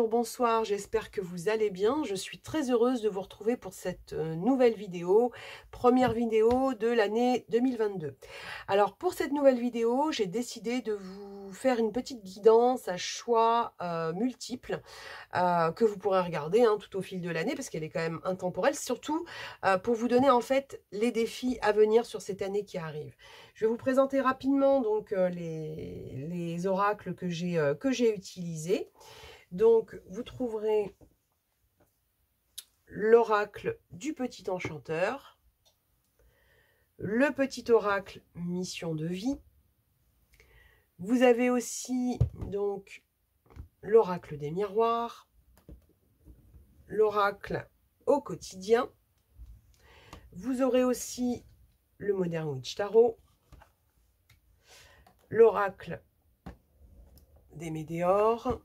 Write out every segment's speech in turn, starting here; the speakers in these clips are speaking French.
bonjour, bonsoir, j'espère que vous allez bien. Je suis très heureuse de vous retrouver pour cette nouvelle vidéo, première vidéo de l'année 2022. Alors pour cette nouvelle vidéo, j'ai décidé de vous faire une petite guidance à choix multiples que vous pourrez regarder tout au fil de l'année parce qu'elle est quand même intemporelle, surtout pour vous donner en fait les défis à venir sur cette année qui arrive. Je vais vous présenter rapidement donc les oracles que j'ai utilisés. Donc, vous trouverez l'oracle du petit enchanteur, le petit oracle mission de vie. Vous avez aussi donc l'oracle des miroirs, l'oracle au quotidien. Vous aurez aussi le Modern Witch Tarot, l'oracle des météores.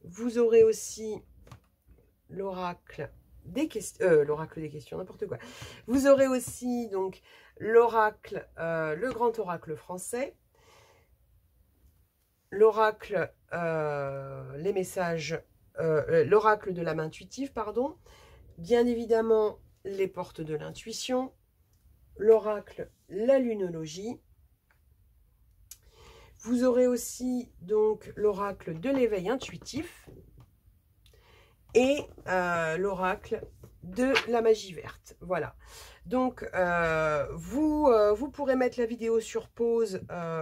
Vous aurez aussi l'oracle des questions, n'importe quoi. Vous aurez aussi donc l'oracle, le grand oracle français, l'oracle, les messages, l'oracle de la main intuitive, pardon. Bien évidemment, les portes de l'intuition, l'oracle, la lunologie. Vous aurez aussi donc l'oracle de l'éveil intuitif et l'oracle de la magie verte. Voilà. Donc, vous pourrez mettre la vidéo sur pause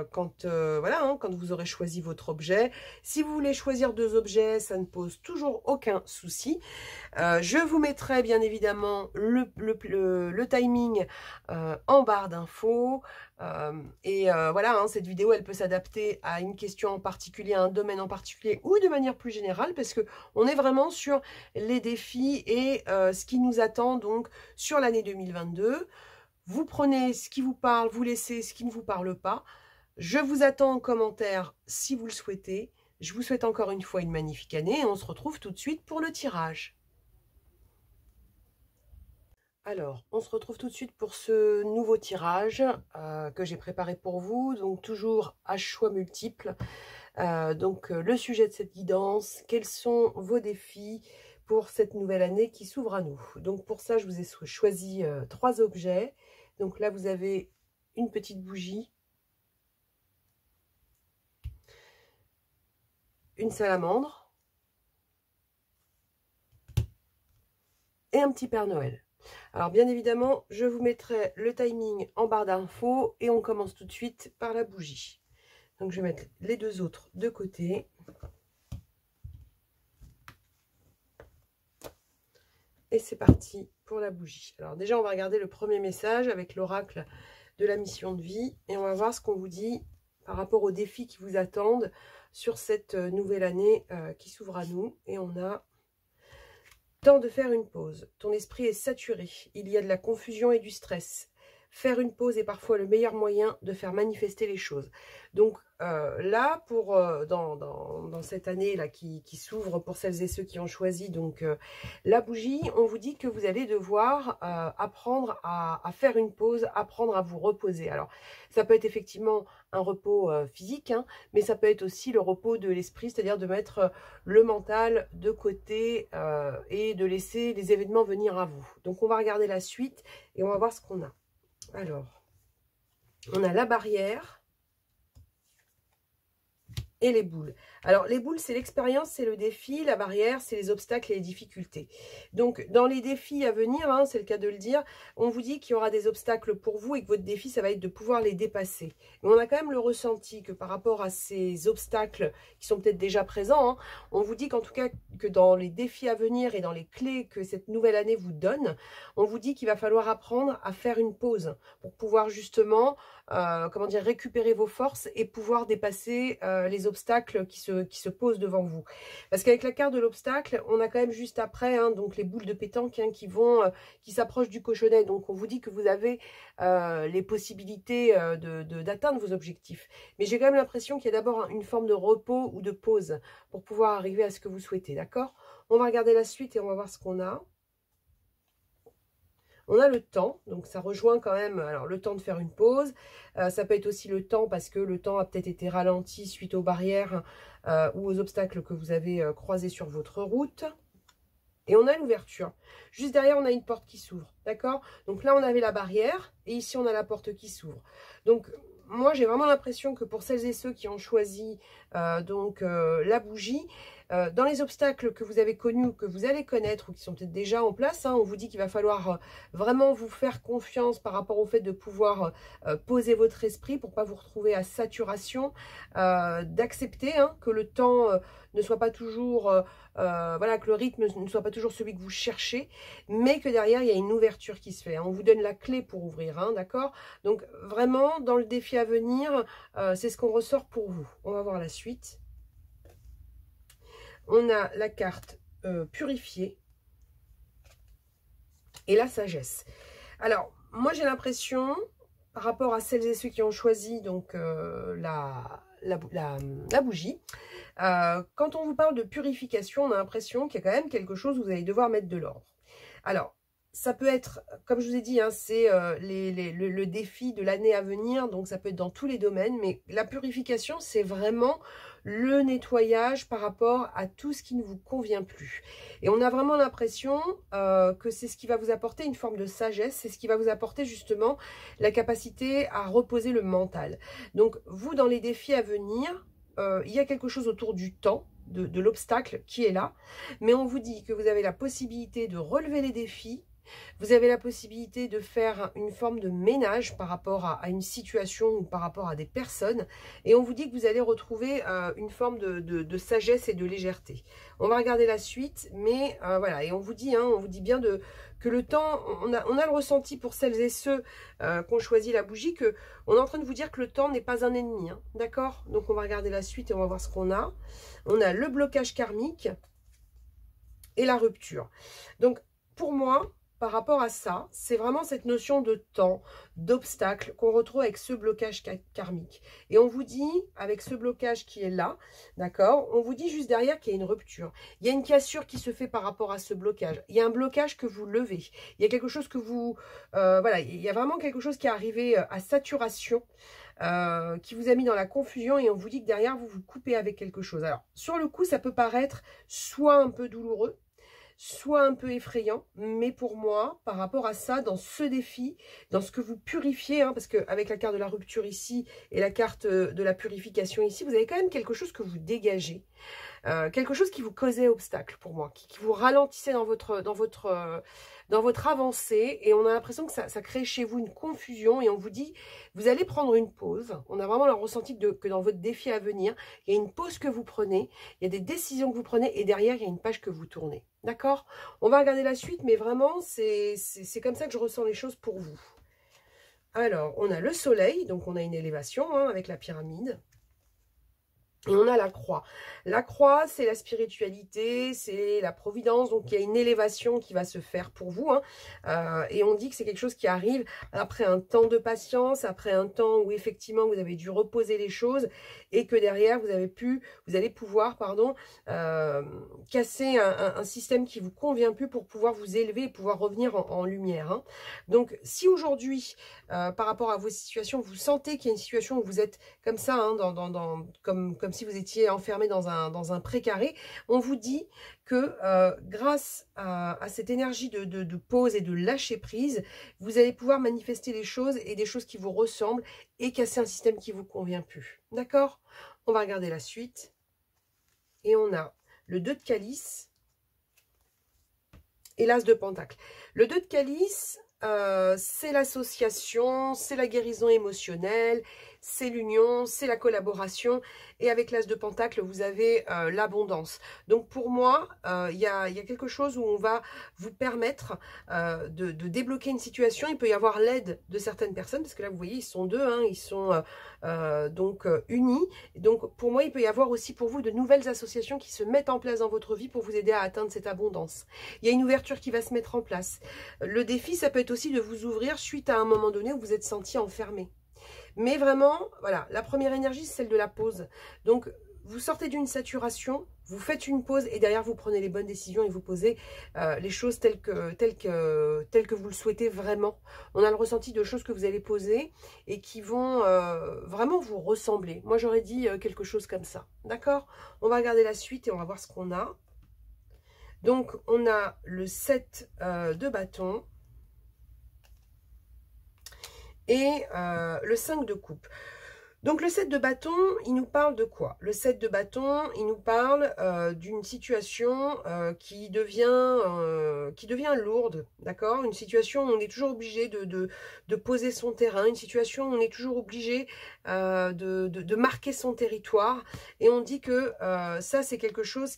quand, voilà, quand vous aurez choisi votre objet. Si vous voulez choisir deux objets, ça ne pose toujours aucun souci. Je vous mettrai bien évidemment le timing en barre d'infos. Voilà, cette vidéo, elle peut s'adapter à une question en particulier, à un domaine en particulier ou de manière plus générale parce que on est vraiment sur les défis et ce qui nous attend donc sur l'année 2022. Vous prenez ce qui vous parle, vous laissez ce qui ne vous parle pas. Je vous attends en commentaire si vous le souhaitez. Je vous souhaite encore une fois une magnifique année et on se retrouve tout de suite pour le tirage. Alors, on se retrouve tout de suite pour ce nouveau tirage que j'ai préparé pour vous, donc toujours à choix multiples. Le sujet de cette guidance, quels sont vos défis pour cette nouvelle année qui s'ouvre à nous? Donc pour ça, je vous ai choisi 3 objets. Donc là, vous avez une petite bougie, une salamandre et un petit Père Noël. Alors bien évidemment, je vous mettrai le timing en barre d'infos et on commence tout de suite par la bougie. Donc je vais mettre les deux autres de côté. Et c'est parti pour la bougie. Alors déjà, on va regarder le premier message avec l'oracle de la mission de vie et on va voir ce qu'on vous dit par rapport aux défis qui vous attendent sur cette nouvelle année qui s'ouvre à nous. Et on a temps de faire une pause. Ton esprit est saturé. Il y a de la confusion et du stress. Faire une pause est parfois le meilleur moyen de faire manifester les choses. Donc là, dans cette année là qui s'ouvre pour celles et ceux qui ont choisi donc la bougie, on vous dit que vous allez devoir apprendre à faire une pause, apprendre à vous reposer. Alors, ça peut être effectivement un repos physique, mais ça peut être aussi le repos de l'esprit, c'est-à-dire de mettre le mental de côté et de laisser les événements venir à vous. Donc, on va regarder la suite et on va voir ce qu'on a. Alors, on a la barrière et les boules. Alors, les boules, c'est l'expérience, c'est le défi. La barrière, c'est les obstacles et les difficultés. Donc, dans les défis à venir, c'est le cas de le dire, on vous dit qu'il y aura des obstacles pour vous et que votre défi, ça va être de pouvoir les dépasser. Mais on a quand même le ressenti que par rapport à ces obstacles qui sont peut-être déjà présents, on vous dit qu'en tout cas, que dans les défis à venir et dans les clés que cette nouvelle année vous donne, on vous dit qu'il va falloir apprendre à faire une pause pour pouvoir justement, récupérer vos forces et pouvoir dépasser les obstacles qui se posent devant vous. Parce qu'avec la carte de l'obstacle, on a quand même juste après donc les boules de pétanque qui s'approchent du cochonnet. Donc on vous dit que vous avez les possibilités d'atteindre vos objectifs. Mais j'ai quand même l'impression qu'il y a d'abord une forme de repos ou de pause pour pouvoir arriver à ce que vous souhaitez, d'accord? On va regarder la suite et on va voir ce qu'on a. On a le temps, donc ça rejoint quand même alors le temps de faire une pause. Ça peut être aussi le temps parce que le temps a peut-être été ralenti suite aux barrières ou aux obstacles que vous avez croisés sur votre route. Et on a l'ouverture. Juste derrière, on a une porte qui s'ouvre, d'accord? Donc là, on avait la barrière et ici, on a la porte qui s'ouvre. Donc, moi, j'ai vraiment l'impression que pour celles et ceux qui ont choisi la bougie, dans les obstacles que vous avez connus ou que vous allez connaître ou qui sont peut-être déjà en place, hein, on vous dit qu'il va falloir vraiment vous faire confiance par rapport au fait de pouvoir poser votre esprit pour ne pas vous retrouver à saturation, d'accepter que le temps ne soit pas toujours, voilà, que le rythme ne soit pas toujours celui que vous cherchez, mais que derrière, il y a une ouverture qui se fait. On vous donne la clé pour ouvrir, d'accord? Donc, vraiment, dans le défi à venir, c'est ce qu'on ressort pour vous. On va voir la suite. On a la carte purifiée et la sagesse. Alors, moi, j'ai l'impression, par rapport à celles et ceux qui ont choisi donc la bougie, quand on vous parle de purification, on a l'impression qu'il y a quand même quelque chose où vous allez devoir mettre de l'ordre. Alors, ça peut être, comme je vous ai dit, c'est le défi de l'année à venir, donc ça peut être dans tous les domaines, mais la purification, c'est vraiment le nettoyage par rapport à tout ce qui ne vous convient plus. Et on a vraiment l'impression que c'est ce qui va vous apporter une forme de sagesse, c'est ce qui va vous apporter justement la capacité à reposer le mental. Donc, vous, dans les défis à venir, il y a quelque chose autour du temps, de l'obstacle qui est là, mais on vous dit que vous avez la possibilité de relever les défis. Vous avez la possibilité de faire une forme de ménage par rapport à une situation ou par rapport à des personnes. Et on vous dit que vous allez retrouver une forme de sagesse et de légèreté. On va regarder la suite, mais voilà. Et on vous dit bien que le temps, on a le ressenti pour celles et ceux qui ont choisi la bougie, que on est en train de vous dire que le temps n'est pas un ennemi. D'accord? Donc on va regarder la suite et on va voir ce qu'on a. On a le blocage karmique et la rupture. Donc pour moi, par rapport à ça, c'est vraiment cette notion de temps, d'obstacle qu'on retrouve avec ce blocage karmique. Et on vous dit, avec ce blocage qui est là, d'accord, on vous dit juste derrière qu'il y a une rupture. Il y a une cassure qui se fait par rapport à ce blocage. Il y a un blocage que vous levez. Il y a quelque chose que vous... voilà, il y a vraiment quelque chose qui est arrivé à saturation, qui vous a mis dans la confusion, et on vous dit que derrière, vous vous coupez avec quelque chose. Alors, sur le coup, ça peut paraître soit un peu douloureux, soit un peu effrayant, mais pour moi, par rapport à ça, dans ce défi, dans ce que vous purifiez, parce qu'avec la carte de la rupture ici et la carte de la purification ici, vous avez quand même quelque chose que vous dégagez, quelque chose qui vous causait obstacle pour moi, qui vous ralentissait dans votre avancée, et on a l'impression que ça crée chez vous une confusion, et on vous dit, vous allez prendre une pause. On a vraiment le ressenti que dans votre défi à venir, il y a une pause que vous prenez, il y a des décisions que vous prenez, et derrière, il y a une page que vous tournez. D'accord? On va regarder la suite, mais vraiment, c'est comme ça que je ressens les choses pour vous. Alors, on a le soleil, donc on a une élévation avec la pyramide. Et on a la croix. La croix, c'est la spiritualité, c'est la providence. Donc, il y a une élévation qui va se faire pour vous. Et on dit que c'est quelque chose qui arrive après un temps de patience, après un temps où effectivement, vous avez dû reposer les choses et que derrière, vous allez pouvoir, casser un système qui vous convient plus pour pouvoir vous élever et pouvoir revenir en lumière. Donc, si aujourd'hui, par rapport à vos situations, vous sentez qu'il y a une situation où vous êtes comme ça, comme si vous étiez enfermé dans un précaré, on vous dit que grâce à cette énergie de pause et de lâcher prise, vous allez pouvoir manifester les choses et des choses qui vous ressemblent et casser un système qui ne vous convient plus. D'accord? On va regarder la suite. Et on a le 2 de calice et l'as de pentacle. Le 2 de calice, c'est l'association, c'est la guérison émotionnelle, c'est l'union, c'est la collaboration. Et avec l'as de pentacle, vous avez l'abondance. Donc pour moi, il y a quelque chose où on va vous permettre de débloquer une situation. Il peut y avoir l'aide de certaines personnes, parce que là, vous voyez, ils sont deux, ils sont unis. Donc pour moi, il peut y avoir aussi pour vous de nouvelles associations qui se mettent en place dans votre vie pour vous aider à atteindre cette abondance. Il y a une ouverture qui va se mettre en place. Le défi, ça peut être aussi de vous ouvrir suite à un moment donné où vous êtes senti enfermé. Mais vraiment, voilà, la première énergie, c'est celle de la pause. Donc, vous sortez d'une saturation, vous faites une pause et derrière vous prenez les bonnes décisions et vous posez les choses telles que vous le souhaitez vraiment. On a le ressenti de choses que vous allez poser et qui vont vraiment vous ressembler. Moi j'aurais dit quelque chose comme ça, d'accord? On va regarder la suite et on va voir ce qu'on a. Donc on a le 7 de bâton et le 5 de coupe. Donc le 7 de bâton, il nous parle de quoi? Le 7 de bâton, il nous parle d'une situation qui devient lourde, d'accord? Une situation où on est toujours obligé de poser son terrain, une situation où on est toujours obligé de marquer son territoire. Et on dit que ça, c'est quelque chose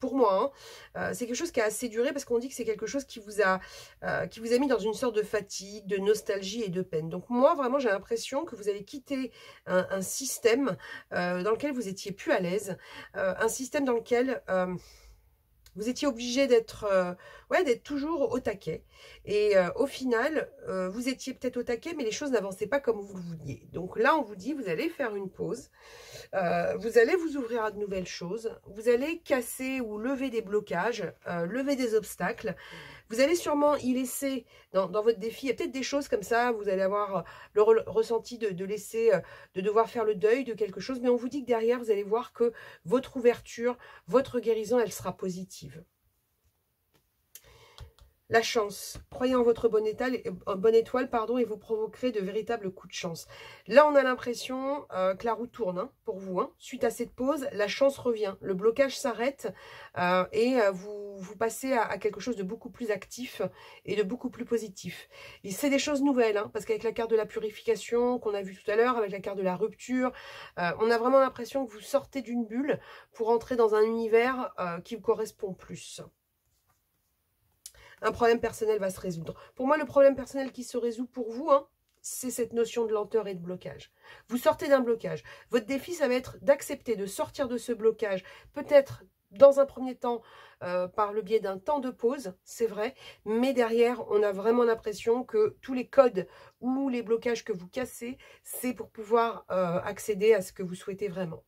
pour moi, c'est quelque chose qui a assez duré parce qu'on dit que c'est quelque chose qui vous a mis dans une sorte de fatigue, de nostalgie et de peine. Donc moi, vraiment, j'ai l'impression que vous allez quitter un système dans lequel vous étiez plus à l'aise, un système dans lequel vous étiez obligé d'être toujours au taquet. Et au final, vous étiez peut-être au taquet, mais les choses n'avançaient pas comme vous le vouliez. Donc là, on vous dit, vous allez faire une pause. Vous allez vous ouvrir à de nouvelles choses. Vous allez casser ou lever des blocages, lever des obstacles. Vous allez sûrement y laisser, dans votre défi, il y a peut-être des choses comme ça, vous allez avoir le ressenti de laisser, de devoir faire le deuil de quelque chose, mais on vous dit que derrière, vous allez voir que votre ouverture, votre guérison, elle sera positive. La chance. Croyez en votre bonne étoile, pardon, et vous provoquerez de véritables coups de chance. Là, on a l'impression que la roue tourne pour vous. Suite à cette pause, la chance revient. Le blocage s'arrête et vous passez à quelque chose de beaucoup plus actif et de beaucoup plus positif. Et c'est des choses nouvelles, parce qu'avec la carte de la purification qu'on a vue tout à l'heure, avec la carte de la rupture, on a vraiment l'impression que vous sortez d'une bulle pour entrer dans un univers qui vous correspond plus. Un problème personnel va se résoudre. Pour moi, le problème personnel qui se résout pour vous, c'est cette notion de lenteur et de blocage. Vous sortez d'un blocage. Votre défi, ça va être d'accepter de sortir de ce blocage, peut-être dans un premier temps par le biais d'un temps de pause, c'est vrai, mais derrière, on a vraiment l'impression que tous les codes ou les blocages que vous cassez, c'est pour pouvoir accéder à ce que vous souhaitez vraiment.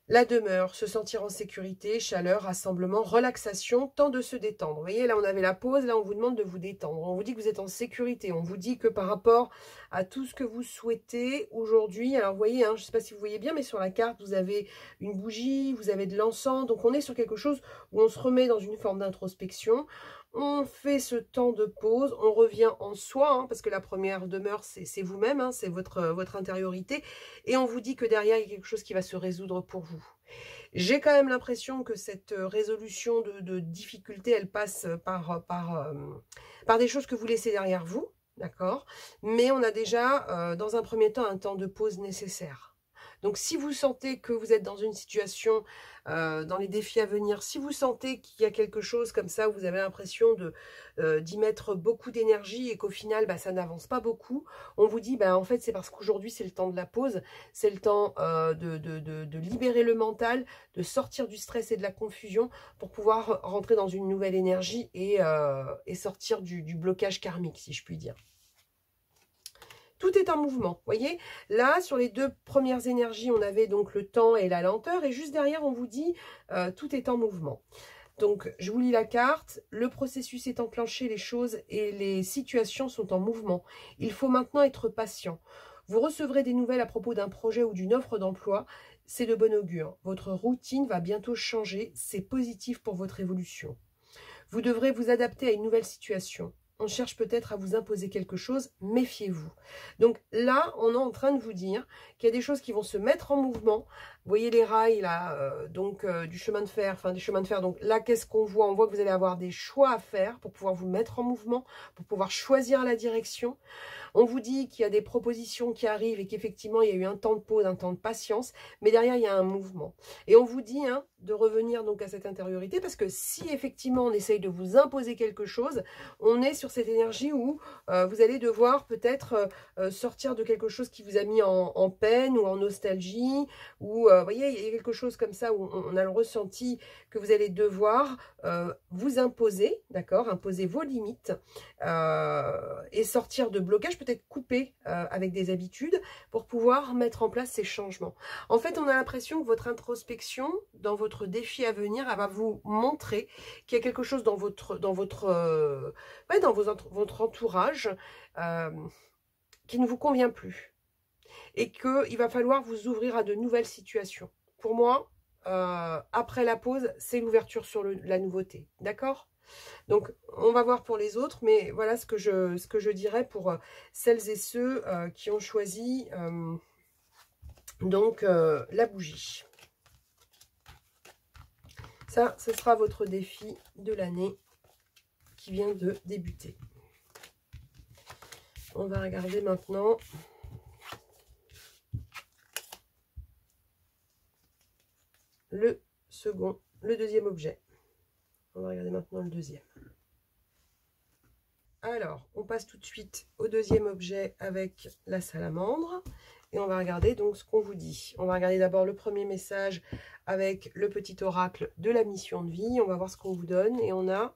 La demeure, se sentir en sécurité, chaleur, rassemblement, relaxation, temps de se détendre. Vous voyez, là, on avait la pause, là, on vous demande de vous détendre. On vous dit que vous êtes en sécurité. On vous dit que par rapport à tout ce que vous souhaitez aujourd'hui, alors vous voyez, je ne sais pas si vous voyez bien, mais sur la carte, vous avez une bougie, vous avez de l'encens. Donc, on est sur quelque chose où on se remet dans une forme d'introspection. On fait ce temps de pause, on revient en soi, parce que la première demeure, c'est vous-même, c'est votre intériorité. Et on vous dit que derrière, il y a quelque chose qui va se résoudre pour vous. J'ai quand même l'impression que cette résolution de difficulté, elle passe par des choses que vous laissez derrière vous, d'accord? Mais on a déjà, dans un premier temps, un temps de pause nécessaire. Donc, si vous sentez que vous êtes dans une situation, dans les défis à venir, si vous sentez qu'il y a quelque chose comme ça, où vous avez l'impression d'y mettre beaucoup d'énergie et qu'au final, ça n'avance pas beaucoup, on vous dit, en fait, c'est parce qu'aujourd'hui, c'est le temps de la pause, c'est le temps de libérer le mental, de sortir du stress et de la confusion pour pouvoir rentrer dans une nouvelle énergie et sortir du blocage karmique, si je puis dire. Tout est en mouvement, vous voyez. Là, sur les deux premières énergies, on avait donc le temps et la lenteur. Et juste derrière, on vous dit, tout est en mouvement. Donc, je vous lis la carte. Le processus est enclenché, les choses et les situations sont en mouvement. Il faut maintenant être patient. Vous recevrez des nouvelles à propos d'un projet ou d'une offre d'emploi. C'est de bon augure. Votre routine va bientôt changer. C'est positif pour votre évolution. Vous devrez vous adapter à une nouvelle situation. On cherche peut-être à vous imposer quelque chose, méfiez-vous. Donc là, on est en train de vous dire qu'il y a des choses qui vont se mettre en mouvement. Vous voyez les rails là, du chemin de fer, des chemins de fer. Donc là, qu'est-ce qu'on voit? On voit que vous allez avoir des choix à faire pour pouvoir vous mettre en mouvement, pour pouvoir choisir la direction. On vous dit qu'il y a des propositions qui arrivent et qu'effectivement, il y a eu un temps de pause, un temps de patience, mais derrière, il y a un mouvement. Et on vous dit de revenir donc à cette intériorité, parce que si effectivement, on essaye de vous imposer quelque chose, on est sur cette énergie où vous allez devoir peut-être sortir de quelque chose qui vous a mis en peine ou en nostalgie, ou vous voyez, il y a quelque chose comme ça où on a le ressenti que vous allez devoir vous imposer, d'accord, imposer vos limites et sortir de blocage, peut-être couper avec des habitudes pour pouvoir mettre en place ces changements. En fait, on a l'impression que votre introspection, dans votre défi à venir, elle va vous montrer qu'il y a quelque chose dans votre entourage qui ne vous convient plus et qu'il va falloir vous ouvrir à de nouvelles situations. Pour moi, après la pause, c'est l'ouverture sur la nouveauté, d'accord? Donc, on va voir pour les autres, mais voilà ce que je dirais pour celles et ceux qui ont choisi la bougie. Ça, ce sera votre défi de l'année qui vient de débuter. On va regarder maintenant le deuxième objet. On va regarder maintenant le deuxième. Alors, on passe tout de suite au deuxième objet avec la salamandre. Et on va regarder donc ce qu'on vous dit. On va regarder d'abord le premier message avec le petit oracle de la mission de vie. On va voir ce qu'on vous donne. Et on a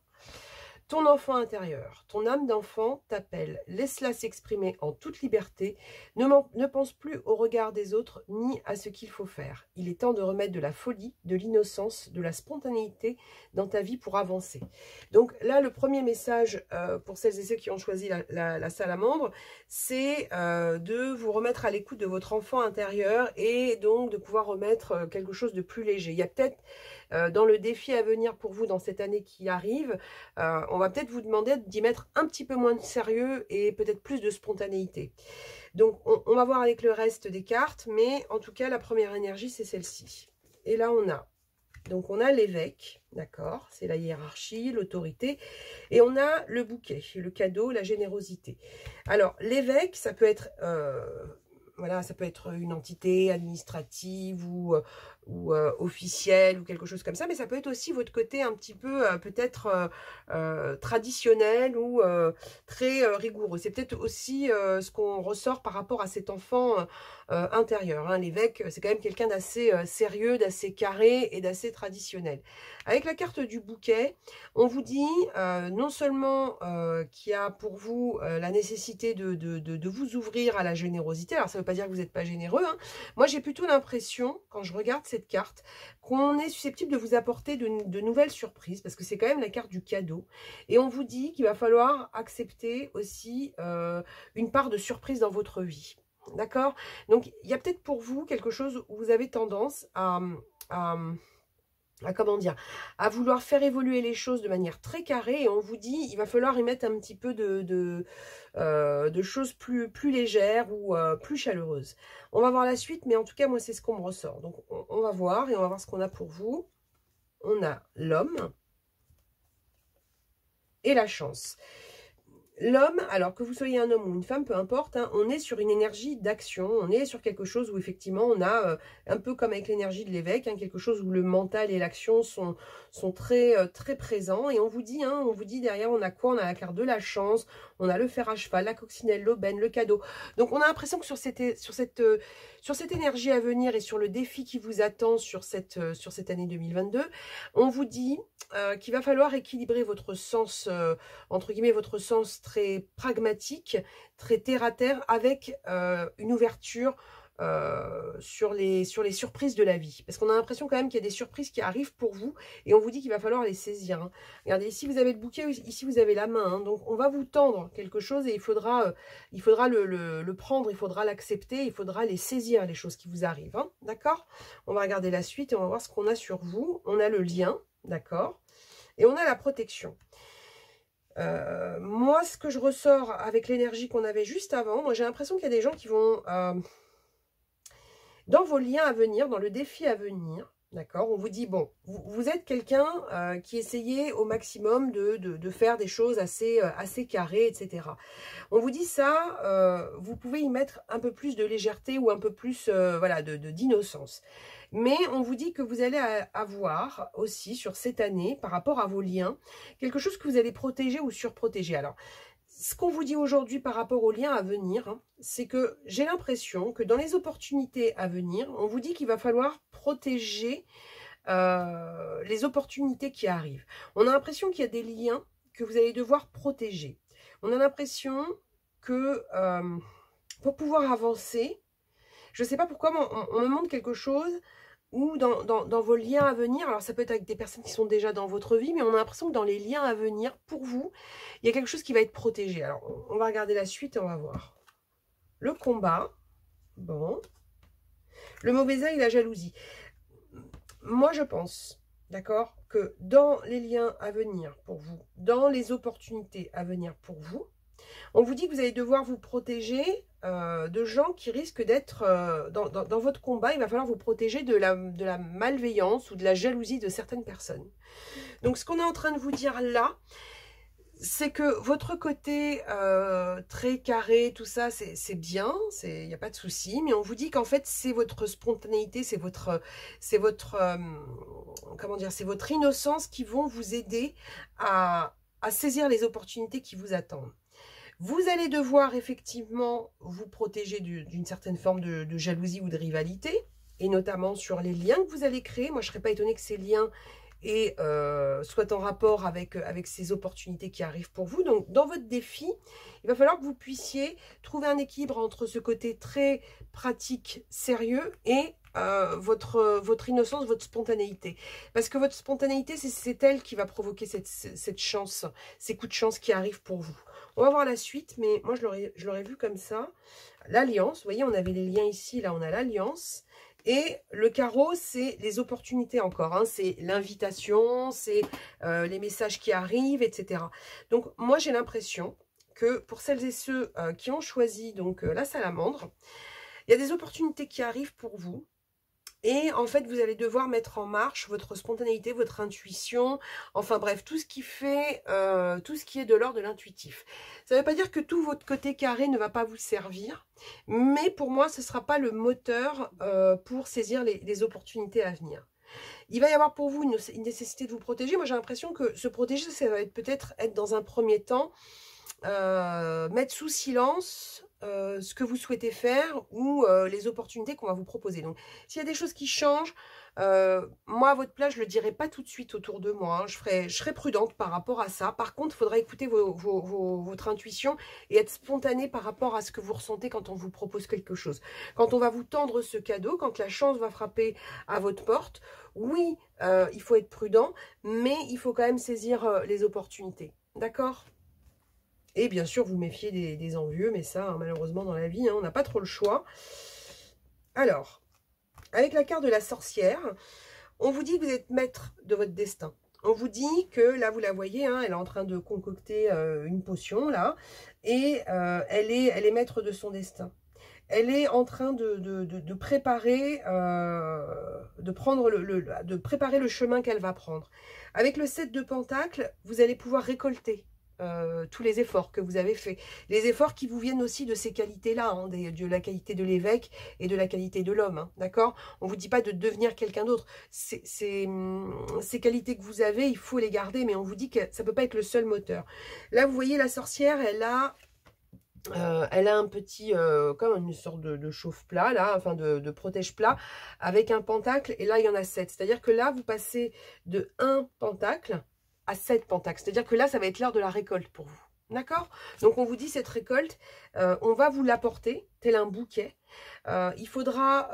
ton enfant intérieur. Ton âme d'enfant t'appelle. Laisse-la s'exprimer en toute liberté. Ne pense plus au regard des autres ni à ce qu'il faut faire. Il est temps de remettre de la folie, de l'innocence, de la spontanéité dans ta vie pour avancer. Donc là, le premier message pour celles et ceux qui ont choisi la salamandre, c'est de vous remettre à l'écoute de votre enfant intérieur et donc de pouvoir remettre quelque chose de plus léger. Il y a peut-être dans le défi à venir pour vous dans cette année qui arrive, on va peut-être vous demander d'y mettre un petit peu moins de sérieux et peut-être plus de spontanéité. Donc on va voir avec le reste des cartes, mais en tout cas la première énergie c'est celle-ci. Et là on a l'évêque, d'accord, c'est la hiérarchie, l'autorité, et on a le bouquet, le cadeau, la générosité. Alors l'évêque, ça peut être voilà, ça peut être une entité administrative ou officielle ou quelque chose comme ça, mais ça peut être aussi votre côté un petit peu peut-être traditionnel ou très rigoureux. C'est peut-être aussi ce qu'on ressort par rapport à cet enfant intérieur. Hein. L'évêque, c'est quand même quelqu'un d'assez sérieux, d'assez carré et d'assez traditionnel. Avec la carte du bouquet, on vous dit non seulement qu'il y a pour vous la nécessité de vous ouvrir à la générosité. Alors ça ne veut pas dire que vous n'êtes pas généreux. Hein. Moi j'ai plutôt l'impression, quand je regarde cette carte, qu'on est susceptible de vous apporter de nouvelles surprises, parce que c'est quand même la carte du cadeau. Et on vous dit qu'il va falloir accepter aussi une part de surprise dans votre vie. D'accord? Donc il y a peut-être pour vous quelque chose où vous avez tendance comment dire, à vouloir faire évoluer les choses de manière très carrée, et on vous dit il va falloir y mettre un petit peu de choses plus légères ou plus chaleureuses. On va voir la suite, mais en tout cas moi c'est ce qu'on me ressort. Donc on va voir, et on va voir ce qu'on a pour vous. On a l'homme et la chance. L'homme, alors que vous soyez un homme ou une femme, peu importe, hein, on est sur une énergie d'action, on est sur quelque chose où effectivement on a, un peu comme avec l'énergie de l'évêque, hein, quelque chose où le mental et l'action sont très, très présents. Et on vous dit derrière, on a quoi? On a la carte de la chance, on a le fer à cheval, la coccinelle, l'aubaine, le cadeau. Donc on a l'impression que sur cette énergie à venir et sur le défi qui vous attend sur cette année 2022, on vous dit qu'il va falloir équilibrer votre sens, entre guillemets, votre sens très pragmatique, très terre-à-terre, avec une ouverture sur les surprises de la vie. Parce qu'on a l'impression quand même qu'il y a des surprises qui arrivent pour vous, et on vous dit qu'il va falloir les saisir. Hein. Regardez, ici vous avez le bouquet, ici vous avez la main. Hein. Donc on va vous tendre quelque chose, et il faudra le prendre, il faudra l'accepter, il faudra les saisir, les choses qui vous arrivent. Hein. D'accord? On va regarder la suite et on va voir ce qu'on a sur vous. On a le lien, d'accord? Et on a la protection. Moi, ce que je ressors avec l'énergie qu'on avait juste avant, moi j'ai l'impression qu'il y a des gens qui vont, dans vos liens à venir, dans le défi à venir, d'accord, on vous dit, bon, vous êtes quelqu'un qui essayait au maximum de faire des choses assez carrées, etc. On vous dit ça, vous pouvez y mettre un peu plus de légèreté ou un peu plus voilà, d'innocence. Mais on vous dit que vous allez avoir aussi sur cette année, par rapport à vos liens, quelque chose que vous allez protéger ou surprotéger. Alors, ce qu'on vous dit aujourd'hui par rapport aux liens à venir, hein, c'est que j'ai l'impression que dans les opportunités à venir, on vous dit qu'il va falloir protéger les opportunités qui arrivent. On a l'impression qu'il y a des liens que vous allez devoir protéger. On a l'impression que pour pouvoir avancer, je ne sais pas pourquoi, mais on me montre quelque chose ou dans vos liens à venir, alors ça peut être avec des personnes qui sont déjà dans votre vie, mais on a l'impression que dans les liens à venir, pour vous, il y a quelque chose qui va être protégé. Alors, on va regarder la suite et on va voir. Le combat, bon. Le mauvais œil, la jalousie. Moi, je pense, d'accord, que dans les liens à venir pour vous, dans les opportunités à venir pour vous, on vous dit que vous allez devoir vous protéger de gens qui risquent d'être dans votre combat. Il va falloir vous protéger de la malveillance ou de la jalousie de certaines personnes. Donc, ce qu'on est en train de vous dire là, c'est que votre côté très carré, tout ça, c'est bien, il n'y a pas de souci, mais on vous dit qu'en fait, c'est votre spontanéité, c'est votre comment dire, c'est votre innocence qui vont vous aider à saisir les opportunités qui vous attendent. Vous allez devoir effectivement vous protéger d'une certaine forme de jalousie ou de rivalité, et notamment sur les liens que vous allez créer. Moi, je ne serais pas étonnée que ces liens soient en rapport avec ces opportunités qui arrivent pour vous. Donc, dans votre défi, il va falloir que vous puissiez trouver un équilibre entre ce côté très pratique, sérieux, et votre innocence, votre spontanéité. Parce que votre spontanéité, c'est elle qui va provoquer cette chance, ces coups de chance qui arrivent pour vous. On va voir la suite, mais moi, je l'aurais vu comme ça. L'alliance, vous voyez, on avait les liens ici, là, on a l'alliance. Et le carreau, c'est les opportunités encore. Hein, c'est l'invitation, c'est les messages qui arrivent, etc. Donc, moi, j'ai l'impression que pour celles et ceux qui ont choisi donc la salamandre, il y a des opportunités qui arrivent pour vous. Et en fait, vous allez devoir mettre en marche votre spontanéité, votre intuition, enfin bref, tout ce qui fait, tout ce qui est de l'ordre de l'intuitif. Ça ne veut pas dire que tout votre côté carré ne va pas vous servir, mais pour moi, ce ne sera pas le moteur pour saisir les opportunités à venir. Il va y avoir pour vous une nécessité de vous protéger. Moi, j'ai l'impression que se protéger, ça va peut-être être dans un premier temps, mettre sous silence ce que vous souhaitez faire ou les opportunités qu'on va vous proposer. Donc, s'il y a des choses qui changent, moi, à votre place, je ne le dirai pas tout de suite autour de moi. Hein. Je serai prudente par rapport à ça. Par contre, il faudra écouter votre intuition et être spontané par rapport à ce que vous ressentez quand on vous propose quelque chose. Quand on va vous tendre ce cadeau, quand la chance va frapper à votre porte, oui, il faut être prudent, mais il faut quand même saisir les opportunités. D'accord ? Et bien sûr, vous méfiez des envieux, mais ça, hein, malheureusement, dans la vie, hein, on n'a pas trop le choix. Alors, avec la carte de la sorcière, on vous dit que vous êtes maître de votre destin. On vous dit que, là, vous la voyez, hein, elle est en train de concocter une potion, là, et elle est maître de son destin. Elle est en train de préparer, de préparer le chemin qu'elle va prendre. Avec le 7 de Pentacles, vous allez pouvoir récolter tous les efforts que vous avez faits. Les efforts qui vous viennent aussi de ces qualités-là, hein, de la qualité de l'évêque et de la qualité de l'homme, hein, d'accord? On ne vous dit pas de devenir quelqu'un d'autre. Ces qualités que vous avez, il faut les garder, mais on vous dit que ça ne peut pas être le seul moteur. Là, vous voyez, la sorcière, elle a un petit, comme une sorte de chauffe-plat, là, enfin de protège-plat, avec un pentacle, et là, il y en a 7. C'est-à-dire que là, vous passez de 1 pentacle à 7 pentacles. C'est-à-dire que là, ça va être l'heure de la récolte pour vous. D'accord? Donc, on vous dit, cette récolte, on va vous l'apporter, tel un bouquet. Il faudra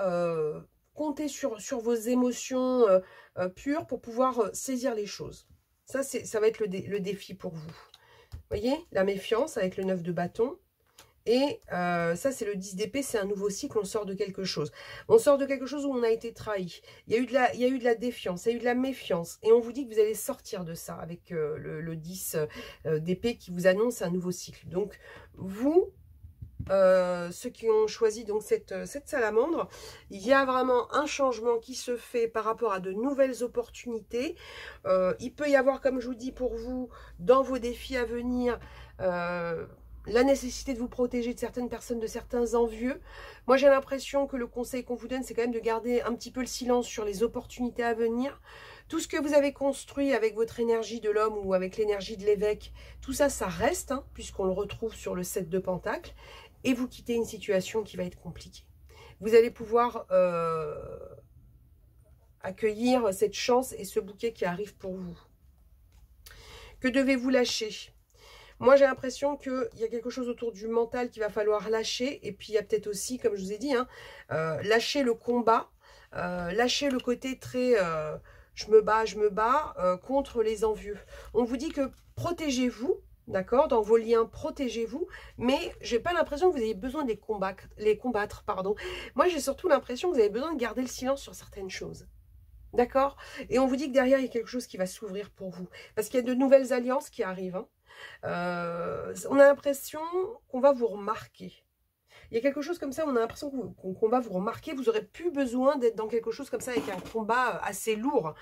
compter sur vos émotions pures pour pouvoir saisir les choses. Ça va être le défi pour vous. Vous voyez? La méfiance avec le 9 de bâton. Et ça, c'est le 10 d'épée, c'est un nouveau cycle, on sort de quelque chose. On sort de quelque chose où on a été trahi. Il y a eu de la défiance, il y a eu de la méfiance. Et on vous dit que vous allez sortir de ça avec le 10 d'épée qui vous annonce un nouveau cycle. Donc, vous, ceux qui ont choisi donc cette salamandre, il y a vraiment un changement qui se fait par rapport à de nouvelles opportunités. Il peut y avoir, comme je vous dis, pour vous, dans vos défis à venir, la nécessité de vous protéger de certaines personnes, de certains envieux. Moi, j'ai l'impression que le conseil qu'on vous donne, c'est quand même de garder un petit peu le silence sur les opportunités à venir, Tout ce que vous avez construit avec votre énergie de l'homme ou avec l'énergie de l'évêque, tout ça, ça reste, hein, puisqu'on le retrouve sur le 7 de Pentacle, et vous quittez une situation qui va être compliquée. Vous allez pouvoir accueillir cette chance et ce bouquet qui arrive pour vous. Que devez-vous lâcher? Moi, j'ai l'impression qu'il y a quelque chose autour du mental qu'il va falloir lâcher. Et puis, il y a peut-être aussi, comme je vous ai dit, hein, lâcher le combat, lâcher le côté très je me bats contre les envieux. On vous dit que protégez-vous, d'accord, dans vos liens, protégez-vous. Mais j'ai pas l'impression que vous ayez besoin de les combattre. Pardon. Moi, j'ai surtout l'impression que vous avez besoin de garder le silence sur certaines choses. D'accord? Et on vous dit que derrière, il y a quelque chose qui va s'ouvrir pour vous. Parce qu'il y a de nouvelles alliances qui arrivent. Hein. On a l'impression qu'on va vous remarquer. Il y a quelque chose comme ça, on a l'impression qu'on va vous remarquer. Vous n'aurez plus besoin d'être dans quelque chose comme ça avec un combat assez lourd.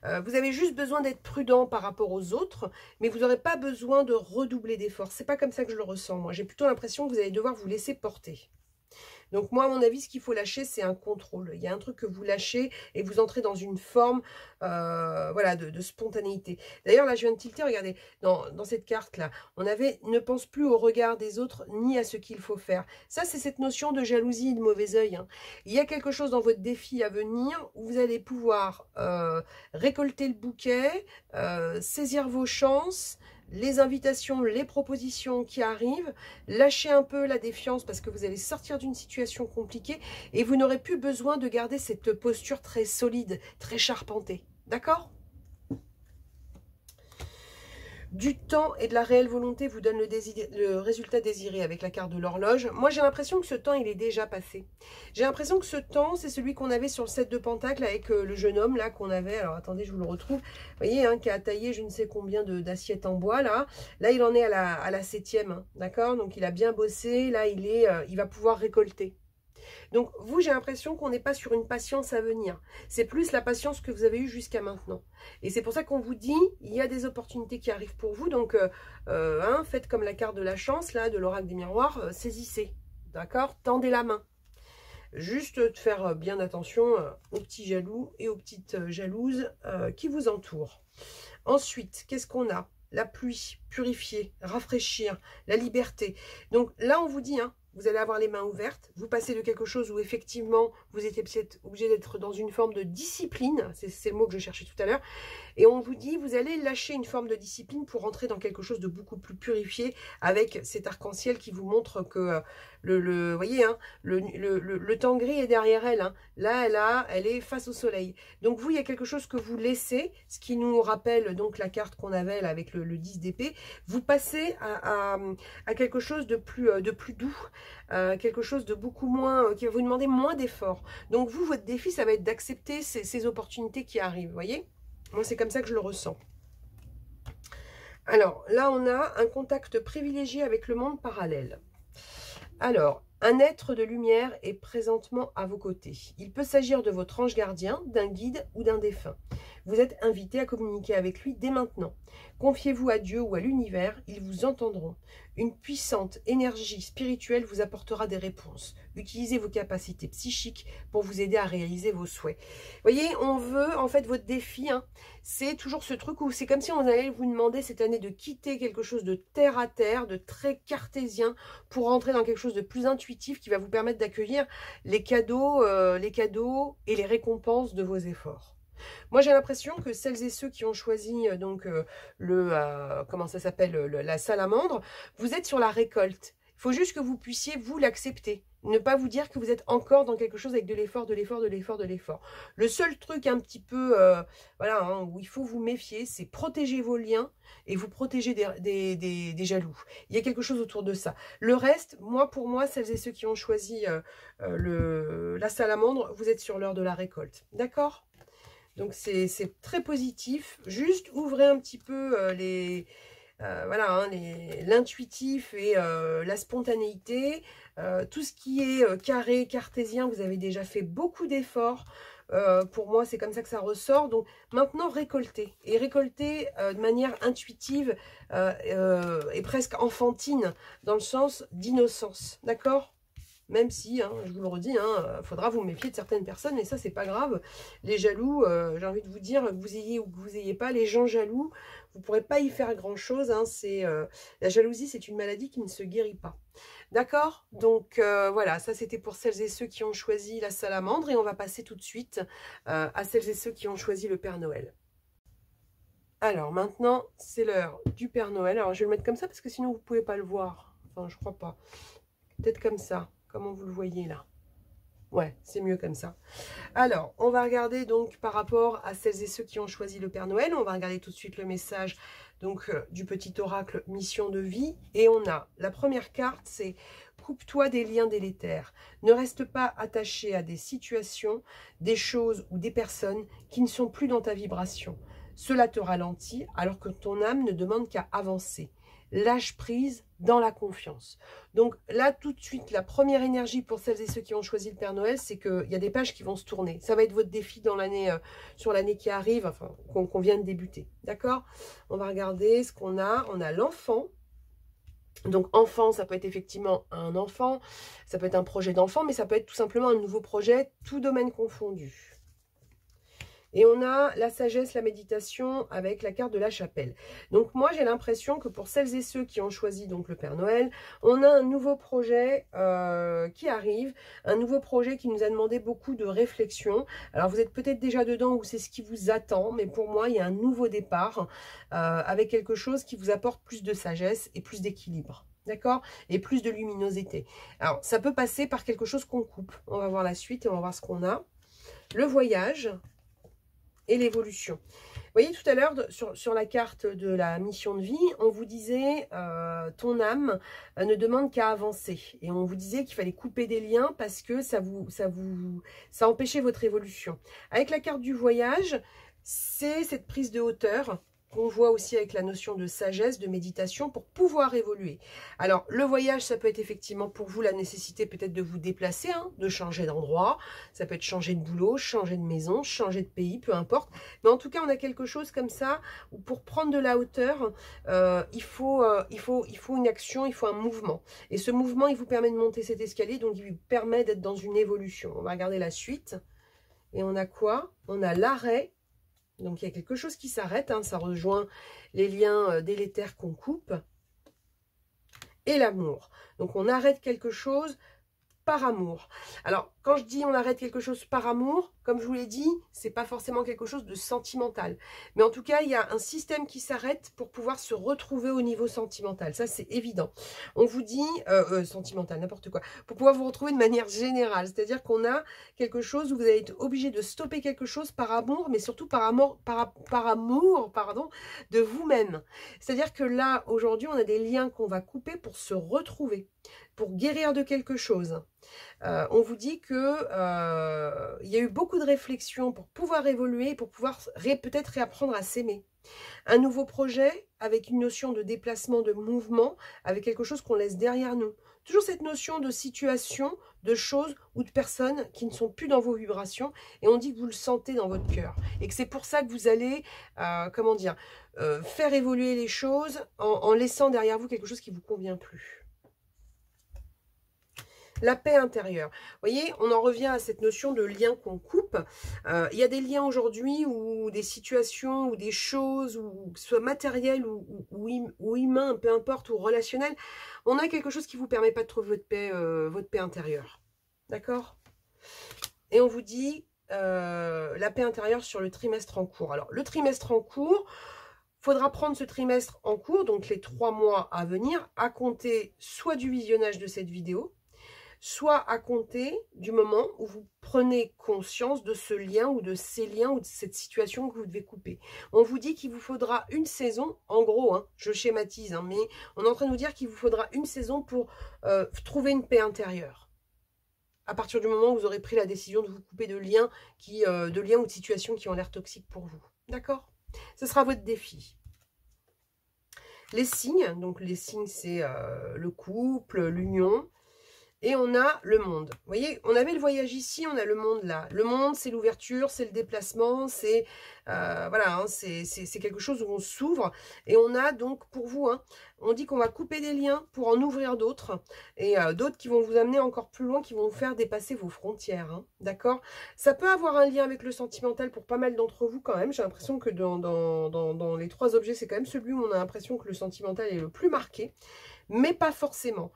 Vous avez juste besoin d'être prudent par rapport aux autres, mais vous n'aurez pas besoin de redoubler d'efforts. C'est pas comme ça que je le ressens, moi. J'ai plutôt l'impression que vous allez devoir vous laisser porter. Donc moi, à mon avis, ce qu'il faut lâcher, c'est un contrôle. Il y a un truc que vous lâchez et vous entrez dans une forme voilà, de spontanéité. D'ailleurs, là, je viens de tilter, regardez, dans cette carte-là, on avait « ne pense plus au regard des autres ni à ce qu'il faut faire ». Ça, c'est cette notion de jalousie et de mauvais œil. Hein. Il y a quelque chose dans votre défi à venir où vous allez pouvoir récolter le bouquet, saisir vos chances, les invitations, les propositions qui arrivent, lâchez un peu la défiance parce que vous allez sortir d'une situation compliquée et vous n'aurez plus besoin de garder cette posture très solide, très charpentée. D'accord ? Du temps et de la réelle volonté vous donne le résultat désiré avec la carte de l'horloge. Moi, j'ai l'impression que ce temps, il est déjà passé. J'ai l'impression que ce temps, c'est celui qu'on avait sur le 7 de Pentacle avec le jeune homme, là, qu'on avait. Alors, attendez, je vous le retrouve. Vous voyez, hein, qui a taillé je ne sais combien d'assiettes en bois, là. Là, il en est à la 7e, hein, d'accord? Donc, il a bien bossé. Là, il va pouvoir récolter. Donc, vous, j'ai l'impression qu'on n'est pas sur une patience à venir. C'est plus la patience que vous avez eue jusqu'à maintenant. Et c'est pour ça qu'on vous dit, il y a des opportunités qui arrivent pour vous. Donc, hein, faites comme la carte de la chance, là, de l'oracle des miroirs, saisissez. D'accord? Tendez la main. Juste de faire bien attention aux petits jaloux et aux petites jalouses qui vous entourent. Ensuite, qu'est-ce qu'on a? La pluie, purifier, rafraîchir, la liberté. Donc là, on vous dit, hein, vous allez avoir les mains ouvertes. Vous passez de quelque chose où effectivement, vous étiez peut-être obligé d'être dans une forme de discipline. C'est le mot que je cherchais tout à l'heure. Et on vous dit, vous allez lâcher une forme de discipline pour rentrer dans quelque chose de beaucoup plus purifié avec cet arc-en-ciel qui vous montre que vous voyez, hein, le temps gris est derrière elle. Hein. Là, elle est face au soleil. Donc vous, il y a quelque chose que vous laissez, ce qui nous rappelle donc la carte qu'on avait là avec le 10 d'épée. Vous passez à quelque chose de plus doux, quelque chose de beaucoup moins, qui va vous demander moins d'efforts. Donc vous, votre défi, ça va être d'accepter ces opportunités qui arrivent, vous voyez. Moi, c'est comme ça que je le ressens. Alors, là, on a un contact privilégié avec le monde parallèle. Alors, un être de lumière est présentement à vos côtés. Il peut s'agir de votre ange gardien, d'un guide ou d'un défunt. Vous êtes invité à communiquer avec lui dès maintenant. Confiez-vous à Dieu ou à l'univers, ils vous entendront. Une puissante énergie spirituelle vous apportera des réponses. Utilisez vos capacités psychiques pour vous aider à réaliser vos souhaits. Vous voyez, on veut, en fait, votre défi, hein, c'est toujours ce truc où c'est comme si on allait vous demander cette année de quitter quelque chose de terre à terre, de très cartésien, pour rentrer dans quelque chose de plus intuitif qui va vous permettre d'accueillir les cadeaux et les récompenses de vos efforts. Moi, j'ai l'impression que celles et ceux qui ont choisi donc comment ça s'appelle, la salamandre, vous êtes sur la récolte. Il faut juste que vous puissiez vous l'accepter. Ne pas vous dire que vous êtes encore dans quelque chose avec de l'effort, de l'effort, de l'effort, de l'effort. Le seul truc un petit peu, voilà, hein, où il faut vous méfier, c'est protéger vos liens et vous protéger des jaloux. Il y a quelque chose autour de ça. Le reste, pour moi, celles et ceux qui ont choisi la salamandre, vous êtes sur l'heure de la récolte. D'accord ? Donc, c'est très positif. Juste ouvrez un petit peu voilà, hein, l'intuitif et la spontanéité. Tout ce qui est carré, cartésien, vous avez déjà fait beaucoup d'efforts. Pour moi, c'est comme ça que ça ressort. Donc, maintenant, récoltez. Et récoltez de manière intuitive et presque enfantine, dans le sens d'innocence. D'accord ? même si, hein, je vous le redis, faudra vous méfier de certaines personnes, et ça, c'est pas grave. Les jaloux, j'ai envie de vous dire, que vous ayez ou que vous ayez pas, les gens jaloux, vous ne pourrez pas y faire grand-chose. La jalousie, c'est une maladie qui ne se guérit pas. D'accord? Donc, voilà, ça, c'était pour celles et ceux qui ont choisi la salamandre, et on va passer tout de suite à celles et ceux qui ont choisi le Père Noël. Alors maintenant, c'est l'heure du Père Noël. Alors je vais le mettre comme ça parce que sinon vous ne pouvez pas le voir. Enfin, je crois pas. Peut-être comme ça, comment vous le voyez là. Ouais, c'est mieux comme ça. Alors, on va regarder donc par rapport à celles et ceux qui ont choisi le Père Noël. On va regarder tout de suite le message donc du petit oracle mission de vie. Et on a la première carte, c'est coupe-toi des liens délétères. Ne reste pas attaché à des situations, des choses ou des personnes qui ne sont plus dans ta vibration. Cela te ralentit alors que ton âme ne demande qu'à avancer. Lâche prise dans la confiance. Donc là, tout de suite, la première énergie pour celles et ceux qui ont choisi le Père Noël, c'est qu'il y a des pages qui vont se tourner. Ça va être votre défi dans l'année, sur l'année qui arrive, enfin, qu'on vient de débuter. D'accord? On va regarder ce qu'on a. On a l'enfant. Donc enfant, ça peut être effectivement un enfant, ça peut être un projet d'enfant, mais ça peut être tout simplement un nouveau projet, tout domaine confondu. Et on a la sagesse, la méditation avec la carte de la chapelle. Donc moi, j'ai l'impression que pour celles et ceux qui ont choisi donc le Père Noël, on a un nouveau projet qui arrive, un nouveau projet qui nous a demandé beaucoup de réflexion. Alors vous êtes peut-être déjà dedans ou c'est ce qui vous attend, mais pour moi, il y a un nouveau départ avec quelque chose qui vous apporte plus de sagesse et plus d'équilibre. D'accord? Et plus de luminosité. Alors, ça peut passer par quelque chose qu'on coupe. On va voir la suite et on va voir ce qu'on a. Le voyage et l'évolution. Vous voyez tout à l'heure sur la carte de la mission de vie, on vous disait ton âme ne demande qu'à avancer. Et on vous disait qu'il fallait couper des liens parce que ça empêchait votre évolution. Avec la carte du voyage, c'est cette prise de hauteur qu'on voit aussi avec la notion de sagesse, de méditation pour pouvoir évoluer. Alors, le voyage, ça peut être effectivement pour vous la nécessité peut-être de vous déplacer, de changer d'endroit, ça peut être changer de boulot, changer de maison, changer de pays, peu importe. Mais en tout cas, on a quelque chose comme ça où pour prendre de la hauteur, il faut une action, il faut un mouvement. Et ce mouvement, il vous permet de monter cet escalier, donc il vous permet d'être dans une évolution. On va regarder la suite. Et on a quoi? On a l'arrêt. Donc, il y a quelque chose qui s'arrête, ça rejoint les liens délétères qu'on coupe. Et l'amour. Donc, on arrête quelque chose par amour. Alors, quand je dis on arrête quelque chose par amour, comme je vous l'ai dit, c'est pas forcément quelque chose de sentimental. Mais en tout cas, il y a un système qui s'arrête pour pouvoir se retrouver au niveau sentimental. Ça, c'est évident. On vous dit, sentimental, n'importe quoi, pour pouvoir vous retrouver de manière générale. C'est-à-dire qu'on a quelque chose où vous allez être obligé de stopper quelque chose par amour, mais surtout par amour, pardon, de vous-même. C'est-à-dire que là, aujourd'hui, on a des liens qu'on va couper pour se retrouver, pour guérir de quelque chose. On vous dit que il y a eu beaucoup de réflexions pour pouvoir évoluer, pour pouvoir peut-être réapprendre à s'aimer. Un nouveau projet avec une notion de déplacement, de mouvement, avec quelque chose qu'on laisse derrière nous. Toujours cette notion de situation, de choses ou de personnes qui ne sont plus dans vos vibrations, et on dit que vous le sentez dans votre cœur. Et que c'est pour ça que vous allez, faire évoluer les choses en laissant derrière vous quelque chose qui ne vous convient plus. La paix intérieure. Vous voyez, on en revient à cette notion de lien qu'on coupe. Il y a des liens aujourd'hui ou des situations ou des choses, ou que ce soit matériel ou humain, peu importe, ou relationnel. On a quelque chose qui ne vous permet pas de trouver votre paix intérieure. D'accord? Et on vous dit la paix intérieure sur le trimestre en cours. Alors, le trimestre en cours, il faudra prendre ce trimestre en cours, donc les 3 mois à venir, à compter soit du visionnage de cette vidéo, soit à compter du moment où vous prenez conscience de ce lien ou de ces liens ou de cette situation que vous devez couper. On vous dit qu'il vous faudra une saison, en gros, je schématise, mais on est en train de vous dire qu'il vous faudra une saison pour trouver une paix intérieure. À partir du moment où vous aurez pris la décision de vous couper de liens, ou de situations qui ont l'air toxiques pour vous. D'accord? Ce sera votre défi. Les signes, donc les signes c'est le couple, l'union. Et on a le monde. Vous voyez, on avait le voyage ici, on a le monde là. Le monde, c'est l'ouverture, c'est le déplacement, c'est voilà, hein, c'est quelque chose où on s'ouvre. Et on a donc, pour vous, hein, on dit qu'on va couper des liens pour en ouvrir d'autres. Et d'autres qui vont vous amener encore plus loin, qui vont vous faire dépasser vos frontières. Hein, d'accord? Ça peut avoir un lien avec le sentimental pour pas mal d'entre vous quand même. J'ai l'impression que dans les 3 objets, c'est quand même celui où on a l'impression que le sentimental est le plus marqué. Mais pas forcément.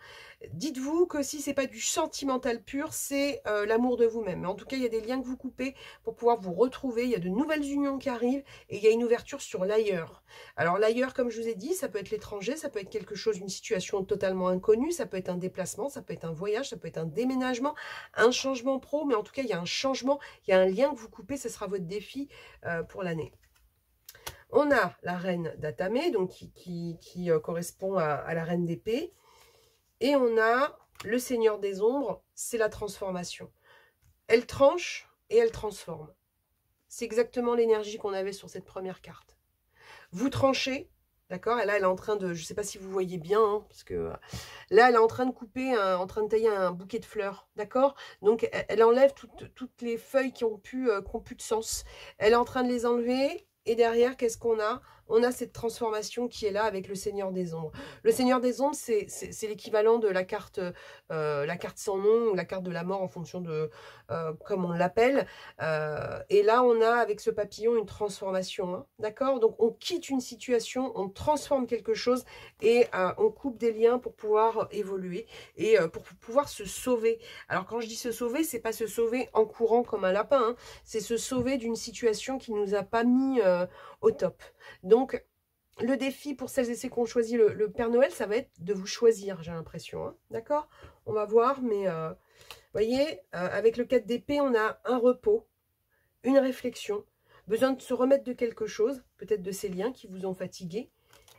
Dites-vous que si c'est pas du sentimental pur, c'est l'amour de vous-même. Mais en tout cas, il y a des liens que vous coupez pour pouvoir vous retrouver. Il y a de nouvelles unions qui arrivent et il y a une ouverture sur l'ailleurs. Alors l'ailleurs, comme je vous ai dit, ça peut être l'étranger, ça peut être quelque chose, une situation totalement inconnue, ça peut être un déplacement, ça peut être un voyage, ça peut être un déménagement, un changement pro. Mais en tout cas, il y a un changement, il y a un lien que vous coupez, ce sera votre défi pour l'année. On a la reine d'Atame, donc qui correspond à la reine d'épée. Et on a le seigneur des ombres, c'est la transformation. Elle tranche et elle transforme. C'est exactement l'énergie qu'on avait sur cette première carte. Vous tranchez, d'accord? Et là, elle est en train de, je ne sais pas si vous voyez bien, hein, parce que là, elle est en train de couper, en train de tailler un bouquet de fleurs, d'accord? Donc, elle enlève toutes les feuilles qui ont plus de sens. Elle est en train de les enlever. Et derrière, qu'est-ce qu'on a? On a cette transformation qui est là avec le Seigneur des Ombres. Le Seigneur des Ombres, c'est l'équivalent de la carte sans nom ou la carte de la mort en fonction de comme on l'appelle. Et là, on a avec ce papillon une transformation. Hein, d'accord? Donc, on quitte une situation, on transforme quelque chose et on coupe des liens pour pouvoir évoluer et pour pouvoir se sauver. Alors, quand je dis se sauver, c'est pas se sauver en courant comme un lapin. Hein, c'est se sauver d'une situation qui nous a pas mis au top. Donc, le défi pour celles et ceux qui ont choisi le Père Noël, ça va être de vous choisir, j'ai l'impression. Hein, d'accord? On va voir, mais vous voyez, avec le 4 d'épée, on a un repos, une réflexion, besoin de se remettre de quelque chose, peut-être de ces liens qui vous ont fatigué,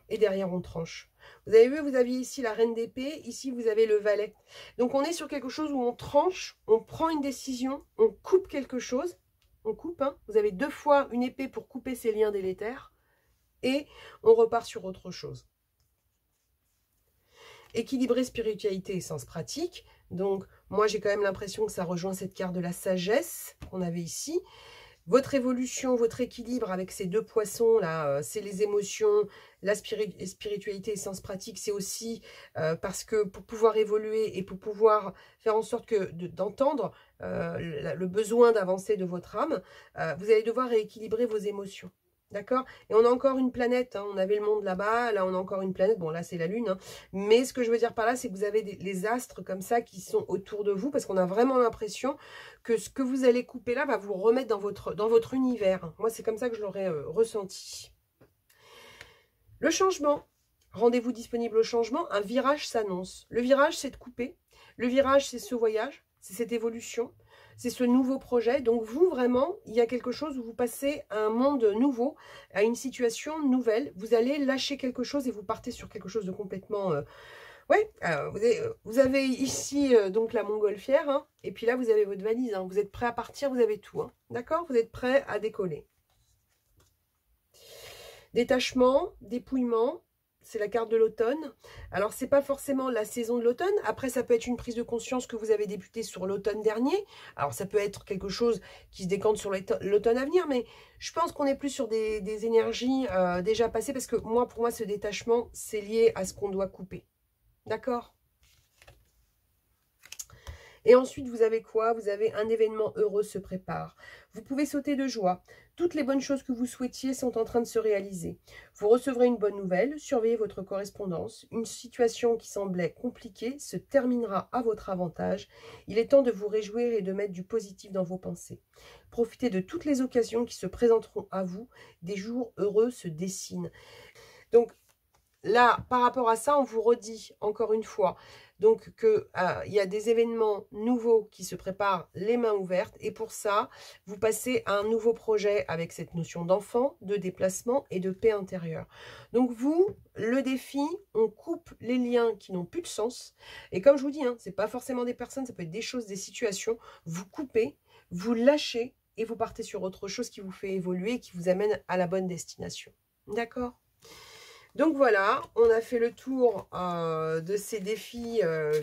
et derrière, on tranche. Vous avez vu, vous aviez ici la reine d'épée, ici, vous avez le valet. Donc, on est sur quelque chose où on tranche, on prend une décision, on coupe quelque chose, on coupe, hein. Vous avez 2 fois une épée pour couper ces liens délétères, et on repart sur autre chose. Équilibrer spiritualité et sens pratique. Donc, moi, j'ai quand même l'impression que ça rejoint cette carte de la sagesse qu'on avait ici. Votre évolution, votre équilibre avec ces 2 poissons-là, c'est les émotions, la spiritualité et sens pratique. C'est aussi parce que pour pouvoir évoluer et pour pouvoir faire en sorte d'entendre le besoin d'avancer de votre âme, vous allez devoir rééquilibrer vos émotions. D'accord? Et on a encore une planète, hein, on avait le monde là-bas, là on a encore une planète, bon là c'est la Lune, hein, mais ce que je veux dire par là, c'est que vous avez les astres comme ça qui sont autour de vous, parce qu'on a vraiment l'impression que ce que vous allez couper là va vous remettre dans votre univers. Moi c'est comme ça que je l'aurais ressenti. Le changement, rendez-vous disponible au changement, un virage s'annonce. Le virage c'est de couper, le virage c'est ce voyage, c'est cette évolution. C'est ce nouveau projet. Donc vous, vraiment, il y a quelque chose où vous passez à un monde nouveau, à une situation nouvelle. Vous allez lâcher quelque chose et vous partez sur quelque chose de complètement... Ouais, vous avez ici donc la montgolfière. Hein, et puis là, vous avez votre valise. Hein, vous êtes prêt à partir, vous avez tout. Hein, d'accord? Vous êtes prêt à décoller. Détachement, dépouillement. C'est la carte de l'automne. Alors, c'est pas forcément la saison de l'automne. Après, ça peut être une prise de conscience que vous avez débutée sur l'automne dernier. Alors, ça peut être quelque chose qui se décante sur l'automne à venir. Mais je pense qu'on est plus sur des énergies déjà passées. Parce que moi, pour moi, ce détachement, c'est lié à ce qu'on doit couper. D'accord ? Et ensuite, vous avez quoi? Vous avez un événement heureux se prépare. Vous pouvez sauter de joie. Toutes les bonnes choses que vous souhaitiez sont en train de se réaliser. Vous recevrez une bonne nouvelle, surveillez votre correspondance. Une situation qui semblait compliquée se terminera à votre avantage. Il est temps de vous réjouir et de mettre du positif dans vos pensées. Profitez de toutes les occasions qui se présenteront à vous. Des jours heureux se dessinent. Donc là, par rapport à ça, on vous redit encore une fois donc qu'il y a des événements nouveaux qui se préparent les mains ouvertes. Et pour ça, vous passez à un nouveau projet avec cette notion d'enfant, de déplacement et de paix intérieure. Donc vous, le défi, on coupe les liens qui n'ont plus de sens. Et comme je vous dis, hein, ce n'est pas forcément des personnes, ça peut être des choses, des situations. Vous coupez, vous lâchez et vous partez sur autre chose qui vous fait évoluer et qui vous amène à la bonne destination. D'accord ? Donc voilà, on a fait le tour de ces défis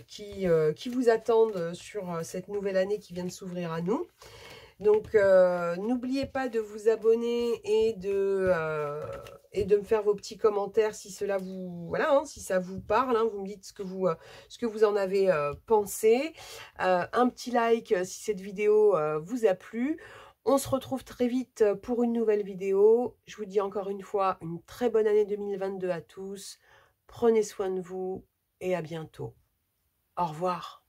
qui vous attendent sur cette nouvelle année qui vient de s'ouvrir à nous. Donc n'oubliez pas de vous abonner et de me faire vos petits commentaires si cela vous, voilà, hein, si ça vous parle, hein, vous me dites ce que vous en avez pensé. Un petit like si cette vidéo vous a plu. On se retrouve très vite pour une nouvelle vidéo. Je vous dis encore une fois une très bonne année 2022 à tous. Prenez soin de vous et à bientôt. Au revoir.